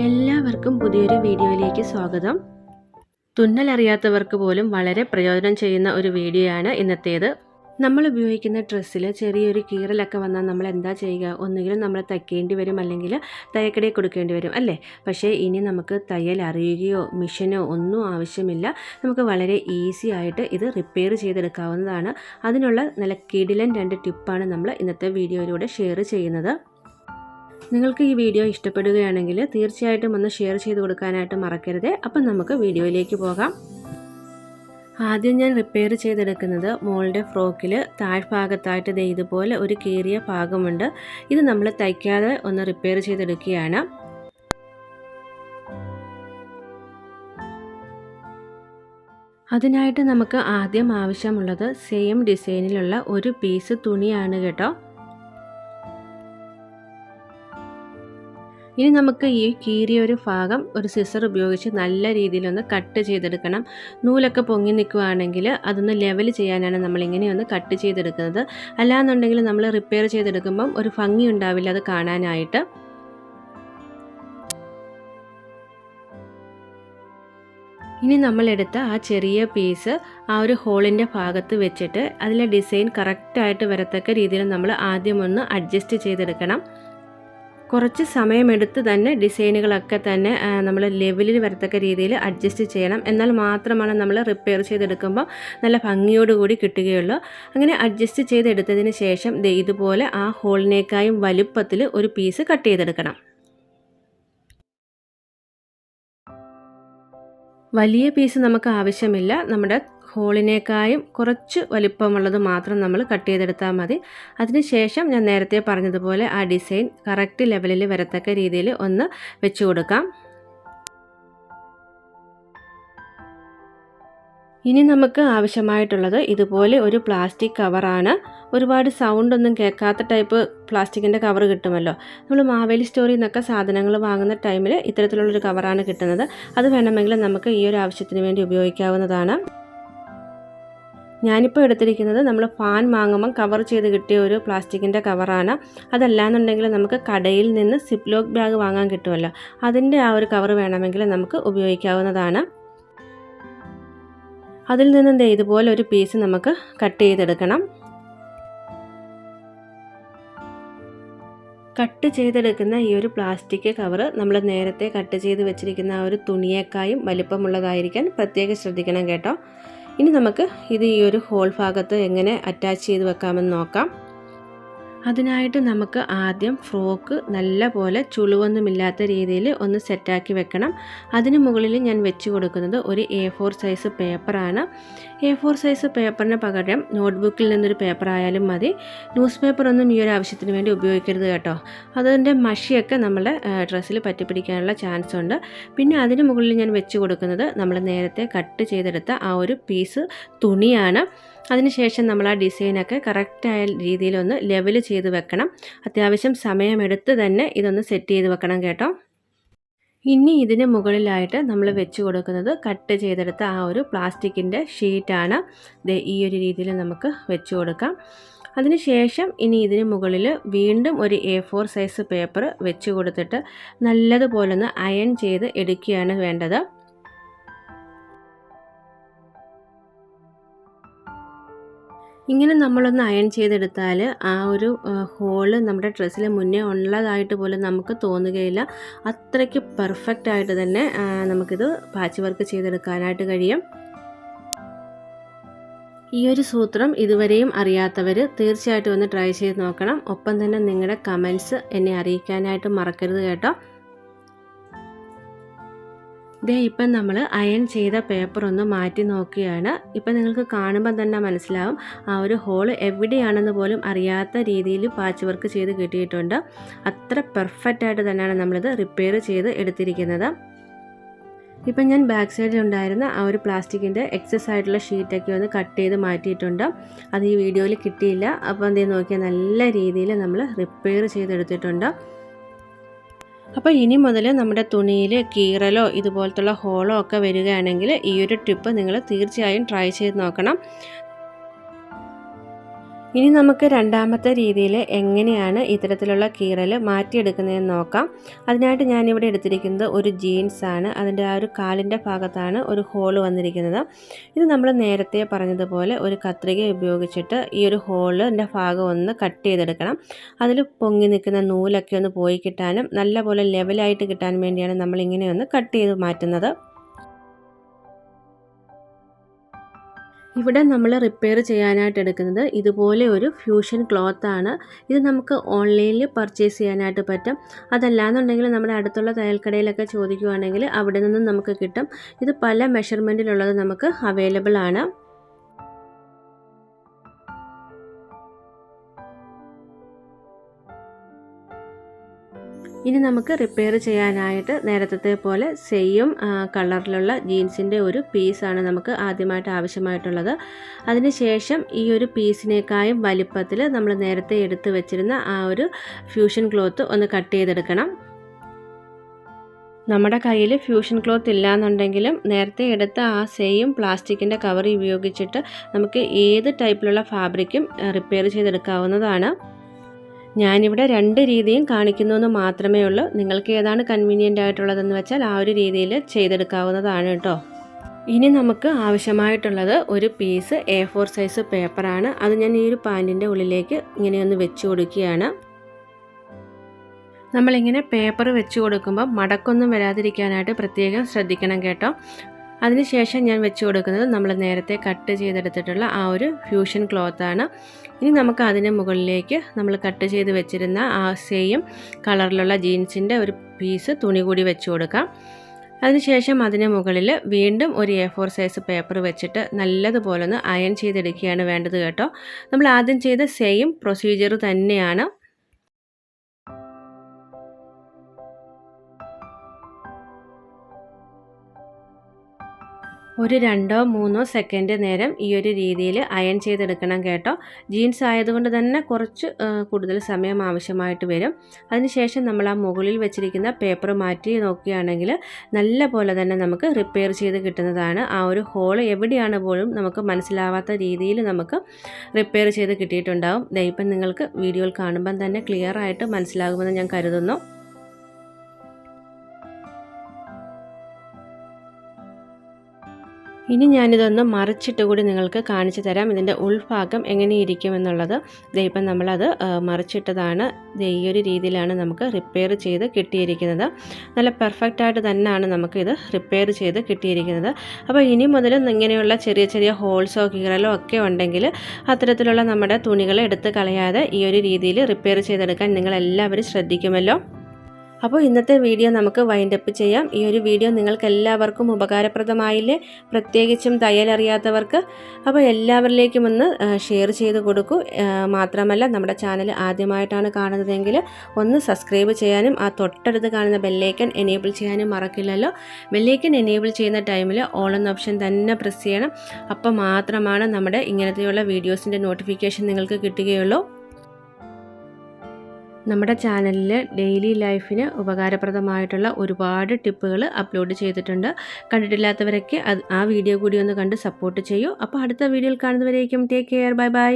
എല്ലാവർക്കും പുതിയൊരു വീഡിയോയിലേക്ക് സ്വാഗതം. തുന്നൽ അറിയാത്തവർക്ക് പോലും വളരെ പ്രയോജനം ചെയ്യുന്ന ഒരു വീഡിയോയാണ് ഇന്നത്തേത്. നമ്മൾ ഉപയോഗിക്കുന്ന ഡ്രസ്സിൽ ചെറിയൊരു കീറലൊക്കെ വന്നാൽ നമ്മൾ എന്താ ചെയ്യുക? ഒന്നുകിലും നമ്മൾ തയ്ക്കേണ്ടി വരും, അല്ലെങ്കിൽ തയ്യക്കടയിൽ കൊടുക്കേണ്ടി വരും അല്ലേ? പക്ഷേ ഇനി നമുക്ക് തയ്യൽ അറിയുകയോ മെഷീനോ ഒന്നും ആവശ്യമില്ല. നമുക്ക് വളരെ ഈസി ആയിട്ട് ഇത് റിപ്പയർ ചെയ്തെടുക്കാവുന്നതാണ്. അതിനുള്ള നല്ല കിടിലൻ 2 ടിപ്പാണ് നമ്മൾ ഇന്നത്തെ വീഡിയോയിലൂടെ ഷെയർ ചെയ്യുന്നത്. നിങ്ങൾക്ക് ഈ വീഡിയോ ഇഷ്ടപ്പെടുകയാണെങ്കിൽ തീർച്ചയായിട്ടും ഒന്ന് ഷെയർ ചെയ്ത് കൊടുക്കാനായിട്ട് മറക്കരുത്. അപ്പം നമുക്ക് വീഡിയോയിലേക്ക് പോകാം. ആദ്യം ഞാൻ റിപ്പയർ ചെയ്തെടുക്കുന്നത് മോളുടെ ഫ്രോക്കിൽ താഴ്ഭാഗത്തായിട്ട് ഇതുപോലെ ഒരു കീറിയ ഭാഗമുണ്ട്. ഇത് നമ്മൾ തയ്ക്കാതെ ഒന്ന് റിപ്പയർ ചെയ്തെടുക്കുകയാണ്. അതിനായിട്ട് നമുക്ക് ആദ്യം ആവശ്യമുള്ളത് സെയിം ഡിസൈനിലുള്ള ഒരു പീസ് തുണിയാണ് കേട്ടോ. ഇനി നമുക്ക് ഈ കീറിയ ഒരു ഭാഗം ഒരു സിസർ ഉപയോഗിച്ച് നല്ല രീതിയിലൊന്ന് കട്ട് ചെയ്തെടുക്കണം. നൂലൊക്കെ പൊങ്ങി നിൽക്കുകയാണെങ്കിൽ അതൊന്ന് ലെവൽ ചെയ്യാനാണ് നമ്മളിങ്ങനെയൊന്ന് കട്ട് ചെയ്തെടുക്കുന്നത്. അല്ലാന്നുണ്ടെങ്കിൽ നമ്മൾ റിപ്പയർ ചെയ്തെടുക്കുമ്പം ഒരു ഭംഗി ഉണ്ടാവില്ല അത് കാണാനായിട്ട്. ഇനി നമ്മളെടുത്ത ആ ചെറിയ പീസ് ആ ഒരു ഹോളിൻ്റെ ഭാഗത്ത് വെച്ചിട്ട് അതിലെ ഡിസൈൻ കറക്റ്റായിട്ട് വരത്തക്ക രീതിയിൽ നമ്മൾ ആദ്യം ഒന്ന് അഡ്ജസ്റ്റ് ചെയ്തെടുക്കണം. കുറച്ച് സമയമെടുത്ത് തന്നെ ഡിസൈനുകളൊക്കെ തന്നെ നമ്മൾ ലെവലിൽ വരത്തക്ക രീതിയിൽ അഡ്ജസ്റ്റ് ചെയ്യണം. എന്നാൽ മാത്രമാണ് നമ്മൾ റിപ്പയർ ചെയ്തെടുക്കുമ്പോൾ നല്ല ഭംഗിയോടുകൂടി കിട്ടുകയുള്ളൂ. അങ്ങനെ അഡ്ജസ്റ്റ് ചെയ്തെടുത്തതിന് ശേഷം ഇതുപോലെ ആ ഹോളിനേക്കായും വലുപ്പത്തിൽ ഒരു പീസ് കട്ട് ചെയ്തെടുക്കണം. വലിയ പീസ് നമുക്ക് ആവശ്യമില്ല. നമ്മുടെ ഹോളിനേക്കായും കുറച്ച് വലിപ്പമുള്ളത് മാത്രം നമ്മൾ കട്ട് ചെയ്തെടുത്താൽ മതി. അതിനുശേഷം ഞാൻ നേരത്തെ പറഞ്ഞതുപോലെ ആ ഡിസൈൻ കറക്റ്റ് ലെവലിൽ വരത്തക്ക രീതിയിൽ ഒന്ന് വെച്ച് കൊടുക്കാം. ഇനി നമുക്ക് ആവശ്യമായിട്ടുള്ളത് ഇതുപോലെ ഒരു പ്ലാസ്റ്റിക് കവറാണ്. ഒരുപാട് സൗണ്ടൊന്നും കേൾക്കാത്ത ടൈപ്പ് പ്ലാസ്റ്റിക്കിൻ്റെ കവർ കിട്ടുമല്ലോ. നമ്മൾ മാവേലി സ്റ്റോറിൽ നിന്നൊക്കെ സാധനങ്ങൾ വാങ്ങുന്ന ടൈമിൽ ഇത്തരത്തിലുള്ളൊരു കവറാണ് കിട്ടുന്നത്. അത് വേണമെങ്കിൽ നമുക്ക് ഈ ഒരു ആവശ്യത്തിന് വേണ്ടി ഉപയോഗിക്കാവുന്നതാണ്. ഞാനിപ്പോൾ എടുത്തിരിക്കുന്നത് നമ്മൾ ഫാൻ വാങ്ങുമ്പം കവർ ചെയ്ത് കിട്ടിയ ഒരു പ്ലാസ്റ്റിക്കിൻ്റെ കവറാണ്. അതല്ലാന്നുണ്ടെങ്കിൽ നമുക്ക് കടയിൽ നിന്ന് സിപ്ലോക്ക് ബാഗ് വാങ്ങാൻ കിട്ടുമല്ലോ, അതിൻ്റെ ആ ഒരു കവർ വേണമെങ്കിൽ നമുക്ക് ഉപയോഗിക്കാവുന്നതാണ്. അതിൽ നിന്നും ഇതുപോലെ ഒരു പീസ് നമുക്ക് കട്ട് ചെയ്തെടുക്കണം. കട്ട് ചെയ്തെടുക്കുന്ന ഈ ഒരു പ്ലാസ്റ്റിക് കവർ നമ്മൾ നേരത്തെ കട്ട് ചെയ്ത് വെച്ചിരിക്കുന്ന ആ ഒരു തുണിയേക്കായും വലിപ്പമുള്ളതായിരിക്കാൻ പ്രത്യേകം ശ്രദ്ധിക്കണം കേട്ടോ. ഇനി നമുക്ക് ഇത് ഈ ഒരു ഹോൾ ഭാഗത്ത് എങ്ങനെ അറ്റാച്ച് ചെയ്ത് വെക്കാമെന്ന് നോക്കാം. അതിനായിട്ട് നമുക്ക് ആദ്യം ഫ്രോക്ക് നല്ല പോലെ ചുളിവൊന്നുമില്ലാത്ത രീതിയിൽ ഒന്ന് സെറ്റാക്കി വെക്കണം. അതിന് മുകളിൽ ഞാൻ വെച്ച് കൊടുക്കുന്നത് ഒരു A4 സൈസ് പേപ്പറാണ്. A4 സൈസ് പേപ്പറിന് പകരം നോട്ട്ബുക്കിൽ നിന്നൊരു പേപ്പർ ആയാലും മതി. ന്യൂസ് പേപ്പറൊന്നും ഈ ഒരു ആവശ്യത്തിന് വേണ്ടി ഉപയോഗിക്കരുത് കേട്ടോ. അതിൻ്റെ മഷിയൊക്കെ നമ്മുടെ ഡ്രസ്സിൽ പറ്റിപ്പിടിക്കാനുള്ള ചാൻസ് ഉണ്ട്. പിന്നെ അതിന് മുകളിൽ ഞാൻ വെച്ച് കൊടുക്കുന്നത് നമ്മൾ നേരത്തെ കട്ട് ചെയ്തെടുത്ത ആ ഒരു പീസ് തുണിയാണ്. അതിനുശേഷം നമ്മൾ ആ ഡിസൈനൊക്കെ കറക്റ്റായ രീതിയിലൊന്ന് ലെവൽ ചെയ്ത് വെക്കണം. അത്യാവശ്യം സമയമെടുത്ത് തന്നെ ഇതൊന്ന് സെറ്റ് ചെയ്ത് വെക്കണം കേട്ടോ. ഇനി ഇതിന് മുകളിലായിട്ട് നമ്മൾ വെച്ച് കൊടുക്കുന്നത് കട്ട് ചെയ്തെടുത്ത ആ ഒരു പ്ലാസ്റ്റിക്കിൻ്റെ ഷീറ്റാണ്. ഈ ഒരു രീതിയിൽ നമുക്ക് വെച്ച് കൊടുക്കാം. അതിനുശേഷം ഇനി ഇതിന് മുകളിൽ വീണ്ടും ഒരു A4 സൈസ് പേപ്പർ വെച്ച് കൊടുത്തിട്ട് നല്ലതുപോലെ ഒന്ന് അയൺ ചെയ്ത് എടുക്കുകയാണ് വേണ്ടത്. ഇങ്ങനെ നമ്മളൊന്ന് അയൺ ചെയ്തെടുത്താൽ ആ ഒരു ഹോള് നമ്മുടെ ഡ്രസ്സിൽ മുന്നേ ഉള്ളതായിട്ട് പോലും നമുക്ക് തോന്നുകയില്ല. അത്രയ്ക്ക് പെർഫെക്റ്റ് ആയിട്ട് തന്നെ നമുക്കിത് പാച്ച് വർക്ക് ചെയ്തെടുക്കാനായിട്ട് കഴിയും. ഈ ഒരു സൂത്രം ഇതുവരെയും അറിയാത്തവർ തീർച്ചയായിട്ടും ഒന്ന് ട്രൈ ചെയ്ത് നോക്കണം. ഒപ്പം തന്നെ നിങ്ങളുടെ കമൻറ്റ്സ് എന്നെ അറിയിക്കാനായിട്ട് മറക്കരുത് കേട്ടോ. ഇപ്പം നമ്മൾ അയൺ ചെയ്ത പേപ്പർ ഒന്ന് മാറ്റി നോക്കുകയാണ്. ഇപ്പം നിങ്ങൾക്ക് കാണുമ്പോൾ തന്നെ മനസ്സിലാവും ആ ഒരു ഹോള് എവിടെയാണെന്ന് പോലും അറിയാത്ത രീതിയിൽ പാച്ച് വർക്ക് ചെയ്ത് കിട്ടിയിട്ടുണ്ട്. അത്ര പെർഫെക്റ്റ് ആയിട്ട് തന്നെയാണ് നമ്മളിത് റിപ്പയർ ചെയ്ത് എടുത്തിരിക്കുന്നത്. ഇപ്പം ഞാൻ ബാക്ക് സൈഡിൽ ഉണ്ടായിരുന്ന ആ ഒരു പ്ലാസ്റ്റിക്കിൻ്റെ എക്സസ് ആയിട്ടുള്ള ഷീറ്റൊക്കെ ഒന്ന് കട്ട് ചെയ്ത് മാറ്റിയിട്ടുണ്ട്. അത് ഈ വീഡിയോയിൽ കിട്ടിയില്ല. അപ്പോൾ നോക്കിയാൽ നല്ല രീതിയിൽ നമ്മൾ റിപ്പയർ ചെയ്തെടുത്തിട്ടുണ്ട്. അപ്പോൾ ഇനി മുതൽ നമ്മുടെ തുണിയിൽ കീറലോ ഇതുപോലത്തുള്ള ഹോളോ ഒക്കെ വരികയാണെങ്കിൽ ഈ ഒരു ടിപ്പ് നിങ്ങൾ തീർച്ചയായും ട്രൈ ചെയ്ത് നോക്കണം. ഇനി നമുക്ക് രണ്ടാമത്തെ രീതിയിൽ എങ്ങനെയാണ് ഇത്തരത്തിലുള്ള കീറൽ മാറ്റിയെടുക്കുന്നതെന്ന് നോക്കാം. അതിനായിട്ട് ഞാനിവിടെ എടുത്തിരിക്കുന്നത് ഒരു ജീൻസാണ്. അതിൻ്റെ ആ ഒരു കാലിൻ്റെ ഭാഗത്താണ് ഒരു ഹോൾ വന്നിരിക്കുന്നത്. ഇത് നമ്മൾ നേരത്തെ പറഞ്ഞതുപോലെ ഒരു കത്രിക ഉപയോഗിച്ചിട്ട് ഈ ഒരു ഹോളിൻ്റെ ഭാഗം ഒന്ന് കട്ട് ചെയ്തെടുക്കണം. അതിൽ പൊങ്ങി നിൽക്കുന്ന നൂലൊക്കെ ഒന്ന് പോയി കിട്ടാനും നല്ലപോലെ ലെവലായിട്ട് കിട്ടാൻ വേണ്ടിയാണ് നമ്മളിങ്ങനെ ഒന്ന് കട്ട് ചെയ്ത് മാറ്റുന്നത്. ഇവിടെ നമ്മൾ റിപ്പയർ ചെയ്യാനായിട്ട് എടുക്കുന്നത് ഇതുപോലെ ഒരു ഫ്യൂഷൻ ക്ലോത്താണ്. ഇത് നമുക്ക് ഓൺലൈനിൽ പർച്ചേസ് ചെയ്യാനായിട്ട് പറ്റും. അതല്ലാന്നുണ്ടെങ്കിൽ നമ്മുടെ അടുത്തുള്ള തയ്യൽക്കടയിലൊക്കെ ചോദിക്കുകയാണെങ്കിൽ അവിടെ നിന്നും നമുക്ക് കിട്ടും. ഇത് പല മെഷർമെൻറ്റിലുള്ളത് നമുക്ക് അവൈലബിൾ ആണ്. ഇനി നമുക്ക് റിപ്പയർ ചെയ്യാനായിട്ട് നേരത്തെ പോലെ സെയിം കളറിലുള്ള ജീൻസിൻ്റെ ഒരു പീസാണ് നമുക്ക് ആദ്യമായിട്ട് ആവശ്യമായിട്ടുള്ളത്. അതിനുശേഷം ഈ ഒരു പീസിനേക്കാളും വലിപ്പത്തിൽ നമ്മൾ നേരത്തെ എടുത്ത് വെച്ചിരുന്ന ആ ഒരു ഫ്യൂഷൻ ക്ലോത്ത് ഒന്ന് കട്ട് ചെയ്തെടുക്കണം. നമ്മുടെ കയ്യിൽ ഫ്യൂഷൻ ക്ലോത്ത് ഇല്ലയെന്നുണ്ടെങ്കിലും നേരത്തെ എടുത്ത ആ സെയിം പ്ലാസ്റ്റിക്കിൻ്റെ കവർ ഉപയോഗിച്ചിട്ട് നമുക്ക് ഏത് ടൈപ്പിലുള്ള ഫാബ്രിക്കും റിപ്പയർ ചെയ്തെടുക്കാവുന്നതാണ്. ഞാനിവിടെ 2 രീതിയും കാണിക്കുന്നു എന്ന് മാത്രമേ ഉള്ളൂ. നിങ്ങൾക്ക് ഏതാണ് കൺവീനിയൻ്റ് ആയിട്ടുള്ളതെന്ന് വെച്ചാൽ ആ ഒരു രീതിയിൽ ചെയ്തെടുക്കാവുന്നതാണ് കേട്ടോ. ഇനി നമുക്ക് ആവശ്യമായിട്ടുള്ളത് ഒരു പീസ് A4 സൈസ് പേപ്പറാണ്. അത് ഞാൻ ഈ ഒരു പാൻറ്റിൻ്റെ ഉള്ളിലേക്ക് ഇങ്ങനെയൊന്ന് വെച്ച് കൊടുക്കുകയാണ്. നമ്മളിങ്ങനെ പേപ്പർ വെച്ച് കൊടുക്കുമ്പോൾ മടക്കൊന്നും വരാതിരിക്കാനായിട്ട് പ്രത്യേകം ശ്രദ്ധിക്കണം കേട്ടോ. അതിനുശേഷം ഞാൻ വെച്ച് കൊടുക്കുന്നത് നമ്മൾ നേരത്തെ കട്ട് ചെയ്തെടുത്തിട്ടുള്ള ആ ഒരു ഫ്യൂഷൻ ക്ലോത്താണ്. ഇനി നമുക്ക് അതിന് മുകളിലേക്ക് നമ്മൾ കട്ട് ചെയ്ത് വെച്ചിരുന്ന ആ സെയിം കളറിലുള്ള ജീൻസിൻ്റെ ഒരു പീസ് തുണി കൂടി വെച്ച് കൊടുക്കാം. അതിനുശേഷം അതിന് മുകളിൽ വീണ്ടും ഒരു A4 സൈസ് പേപ്പർ വെച്ചിട്ട് നല്ലതുപോലെ ഒന്ന് അയൺ ചെയ്തെടുക്കുകയാണ് വേണ്ടത് കേട്ടോ. നമ്മൾ ആദ്യം ചെയ്ത സെയിം പ്രൊസീജിയർ തന്നെയാണ്. ഒരു 2-3 സെക്കൻഡ് നേരം ഈ ഒരു രീതിയിൽ അയൺ ചെയ്തെടുക്കണം കേട്ടോ. ജീൻസ് ആയതുകൊണ്ട് തന്നെ കുറച്ച് കൂടുതൽ സമയം ആവശ്യമായിട്ട് വരും. അതിനുശേഷം നമ്മൾ ആ മുകളിൽ വെച്ചിരിക്കുന്ന പേപ്പർ മാറ്റി നോക്കുകയാണെങ്കിൽ നല്ല പോലെ തന്നെ നമുക്ക് റിപ്പയർ ചെയ്ത് കിട്ടുന്നതാണ്. ആ ഒരു ഹോൾ എവിടെയാണ് പോലും നമുക്ക് മനസ്സിലാവാത്ത രീതിയിൽ നമുക്ക് റിപ്പയർ ചെയ്ത് കിട്ടിയിട്ടുണ്ടാവും. ഇപ്പം നിങ്ങൾക്ക് വീഡിയോയിൽ കാണുമ്പം തന്നെ ക്ലിയർ ആയിട്ട് മനസ്സിലാകുമെന്ന് ഞാൻ കരുതുന്നു. ഇനി ഞാനിതൊന്ന് മറിച്ചിട്ട് കൂടി നിങ്ങൾക്ക് കാണിച്ചു തരാം ഇതിൻ്റെ ഉൾഭാഗം എങ്ങനെ ഇരിക്കുമെന്നുള്ളത്. ഇപ്പം നമ്മളത് മറിച്ചിട്ടതാണ്. ഈ ഒരു രീതിയിലാണ് നമുക്ക് റിപ്പയർ ചെയ്ത് കിട്ടിയിരിക്കുന്നത്. നല്ല പെർഫെക്റ്റായിട്ട് തന്നെയാണ് നമുക്കിത് റിപ്പയർ ചെയ്ത് കിട്ടിയിരിക്കുന്നത്. അപ്പോൾ ഇനി മുതൽ ഇങ്ങനെയുള്ള ചെറിയ ചെറിയ ഹോൾസോ കീറലോ ഒക്കെ ഉണ്ടെങ്കിൽ അത്തരത്തിലുള്ള നമ്മുടെ തുണികൾ എടുത്ത് കളയാതെ ഈ ഒരു രീതിയിൽ റിപ്പയർ ചെയ്തെടുക്കാൻ നിങ്ങളെല്ലാവരും ശ്രദ്ധിക്കുമല്ലോ. അപ്പോൾ ഇന്നത്തെ വീഡിയോ നമുക്ക് വൈൻഡപ്പ് ചെയ്യാം. ഈ ഒരു വീഡിയോ നിങ്ങൾക്ക് എല്ലാവർക്കും ഉപകാരപ്രദമായില്ലേ, പ്രത്യേകിച്ചും തയ്യലറിയാത്തവർക്ക്. അപ്പോൾ എല്ലാവരിലേക്കും ഒന്ന് ഷെയർ ചെയ്ത് കൊടുക്കൂ. മാത്രമല്ല നമ്മുടെ ചാനൽ ആദ്യമായിട്ടാണ് കാണുന്നതെങ്കിൽ ഒന്ന് സബ്സ്ക്രൈബ് ചെയ്യാനും ആ തൊട്ടടുത്ത് കാണുന്ന ബെല്ലൈക്കൺ എനേബിൾ ചെയ്യാനും മറക്കില്ലല്ലോ. ബെല്ലൈക്കൺ എനേബിൾ ചെയ്യുന്ന ടൈമിൽ ഓൾ എന്ന ഓപ്ഷൻ തന്നെ പ്രസ് ചെയ്യണം. അപ്പോൾ മാത്രമാണ് നമ്മുടെ ഇങ്ങനത്തെയുള്ള വീഡിയോസിൻ്റെ നോട്ടിഫിക്കേഷൻ നിങ്ങൾക്ക് കിട്ടുകയുള്ളൂ. നമ്മുടെ ചാനലിൽ ഡെയിലി ലൈഫിന് ഉപകാരപ്രദമായിട്ടുള്ള ഒരുപാട് ടിപ്പുകൾ അപ്ലോഡ് ചെയ്തിട്ടുണ്ട്. കണ്ടിട്ടില്ലാത്തവരൊക്കെ ആ വീഡിയോ കൂടി ഒന്ന് കണ്ട് സപ്പോർട്ട് ചെയ്യൂ. അപ്പോൾ അടുത്ത വീഡിയോയിൽ കാണുന്നവരേക്കും ടേക്ക് കെയർ, ബൈ ബൈ.